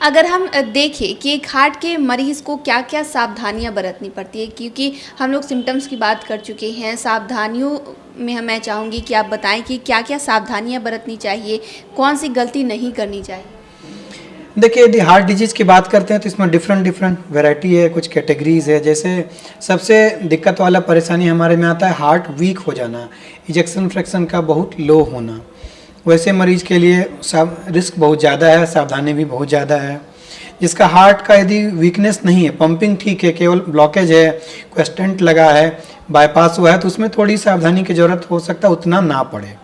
अगर हम देखें कि एक हार्ट के मरीज़ को क्या-क्या सावधानियाँ बरतनी पड़ती है, क्योंकि हम लोग सिम्पटम्स की बात कर चुके हैं, सावधानियों में मैं चाहूँगी कि आप बताएँ कि क्या-क्या सावधानियाँ बरतनी चाहिए, कौन सी गलती नहीं करनी चाहिए? देखिए, यदि हार्ट डिजीज़ की बात करते हैं तो इसमें डिफरेंट डिफरेंट वैरायटी है, कुछ कैटेगरीज़ है। जैसे सबसे दिक्कत वाला परेशानी हमारे में आता है हार्ट वीक हो जाना, इजेक्शन फ्रैक्शन का बहुत लो होना। वैसे मरीज के लिए रिस्क बहुत ज़्यादा है, सावधानी भी बहुत ज़्यादा है। जिसका हार्ट का यदि वीकनेस नहीं है, पंपिंग ठीक है, केवल ब्लॉकेज है, कोई स्टेंट लगा है, बाईपास हुआ है, तो उसमें थोड़ी सावधानी की ज़रूरत हो सकता है, उतना ना पड़े।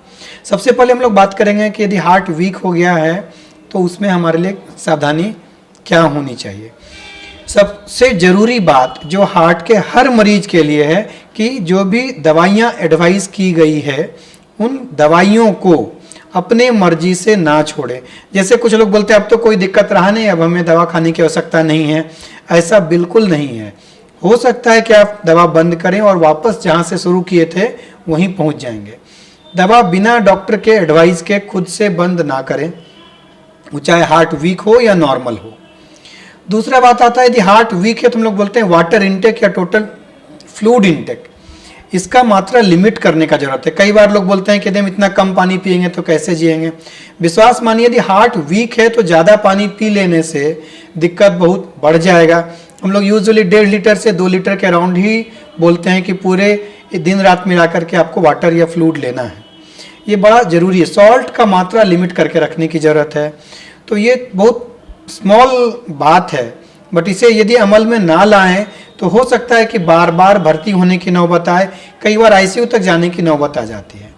सबसे पहले हम लोग बात करेंगे कि यदि हार्ट वीक हो गया है तो उसमें हमारे लिए सावधानी क्या होनी चाहिए। सबसे ज़रूरी बात जो हार्ट के हर मरीज के लिए है कि जो भी दवाइयाँ एडवाइस की गई है उन दवाइयों को अपने मर्जी से ना छोड़े। जैसे कुछ लोग बोलते हैं अब तो कोई दिक्कत रहा नहीं, अब हमें दवा खाने की आवश्यकता नहीं है। ऐसा बिल्कुल नहीं है। हो सकता है कि आप दवा बंद करें और वापस जहाँ से शुरू किए थे वहीं पहुँच जाएंगे। दवा बिना डॉक्टर के एडवाइस के खुद से बंद ना करें, वो चाहे हार्ट वीक हो या नॉर्मल हो। दूसरा बात आता है यदि हार्ट वीक है तो हम लोग बोलते हैं वाटर इनटेक या टोटल फ्लूइड इनटेक, इसका मात्रा लिमिट करने का जरूरत है। कई बार लोग बोलते हैं कि हम इतना कम पानी पिएंगे तो कैसे जिएंगे। विश्वास मानिए यदि हार्ट वीक है तो ज़्यादा पानी पी लेने से दिक्कत बहुत बढ़ जाएगा। हम लोग यूजुअली 1.5 लीटर से 2 लीटर के अराउंड ही बोलते हैं कि पूरे दिन रात मिला करके आपको वाटर या फ्लूइड लेना है। ये बड़ा ज़रूरी है। सॉल्ट का मात्रा लिमिट करके रखने की ज़रूरत है। तो ये बहुत स्मॉल बात है, बट इसे यदि अमल में ना लाएं तो हो सकता है कि बार बार भर्ती होने की नौबत आए, कई बार आईसीयू तक जाने की नौबत आ जाती है।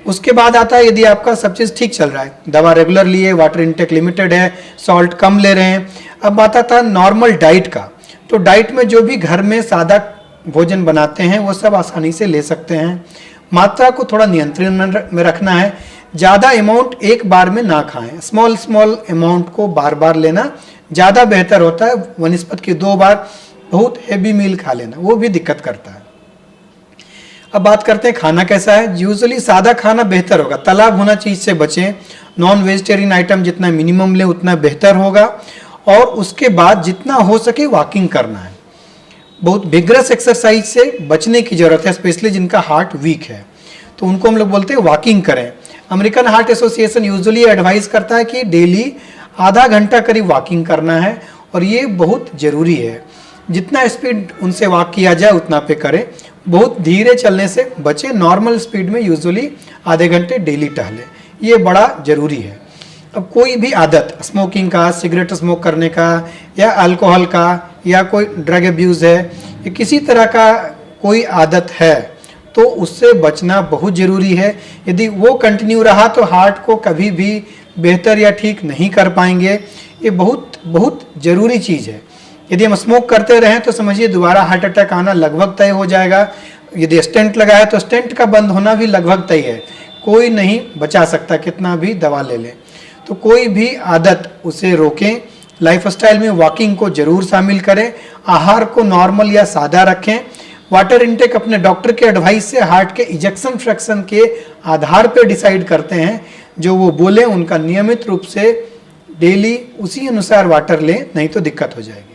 उसके बाद आता है यदि आपका सब चीज़ ठीक चल रहा है, दवा रेगुलर लिए, वाटर इनटेक लिमिटेड है, सॉल्ट कम ले रहे हैं। अब आता था नॉर्मल डाइट का। तो डाइट में जो भी घर में सादा भोजन बनाते हैं वो सब आसानी से ले सकते हैं। मात्रा को थोड़ा नियंत्रण में रखना है। ज़्यादा अमाउंट एक बार में ना खाएं, स्मॉल स्मॉल अमाउंट को बार बार लेना ज़्यादा बेहतर होता है। वनिस्पत की 2 बार बहुत हेवी मील खा लेना वो भी दिक्कत करता है। अब बात करते हैं खाना कैसा है। यूजुअली सादा खाना बेहतर होगा, तला भुना चीज़ से बचें। नॉन वेजिटेरियन आइटम जितना मिनिमम लें उतना बेहतर होगा। और उसके बाद जितना हो सके वॉकिंग करना है। बहुत विग्रस एक्सरसाइज से बचने की ज़रूरत है, स्पेशली जिनका हार्ट वीक है तो उनको हम लोग बोलते हैं वॉकिंग करें। American heart association usually advice करता है कि डेली आधा घंटा करीब वॉकिंग करना है और ये बहुत ज़रूरी है। जितना स्पीड उनसे वॉक किया जाए उतना पे करें, बहुत धीरे चलने से बचें। नॉर्मल स्पीड में यूजुअली आधे घंटे डेली टहलें, ये बड़ा ज़रूरी है। अब कोई भी आदत, स्मोकिंग का, सिगरेट स्मोक करने का या अल्कोहल का या कोई ड्रग अब्यूज़ है या किसी तरह का कोई आदत है तो उससे बचना बहुत ज़रूरी है। यदि वो कंटिन्यू रहा तो हार्ट को कभी भी बेहतर या ठीक नहीं कर पाएंगे। ये बहुत बहुत ज़रूरी चीज़ है। यदि हम स्मोक करते रहें तो समझिए दोबारा हार्ट अटैक आना लगभग तय हो जाएगा। यदि स्टेंट लगा है तो स्टेंट का बंद होना भी लगभग तय है, कोई नहीं बचा सकता कितना भी दवा ले लें। तो कोई भी आदत उसे रोकें। लाइफस्टाइल में वॉकिंग को जरूर शामिल करें। आहार को नॉर्मल या सादा रखें। वाटर इनटेक अपने डॉक्टर के एडवाइस से हार्ट के इजेक्शन फ्रैक्शन के आधार पर डिसाइड करते हैं। जो वो बोले उनका नियमित रूप से डेली उसी अनुसार वाटर लें, नहीं तो दिक्कत हो जाएगी।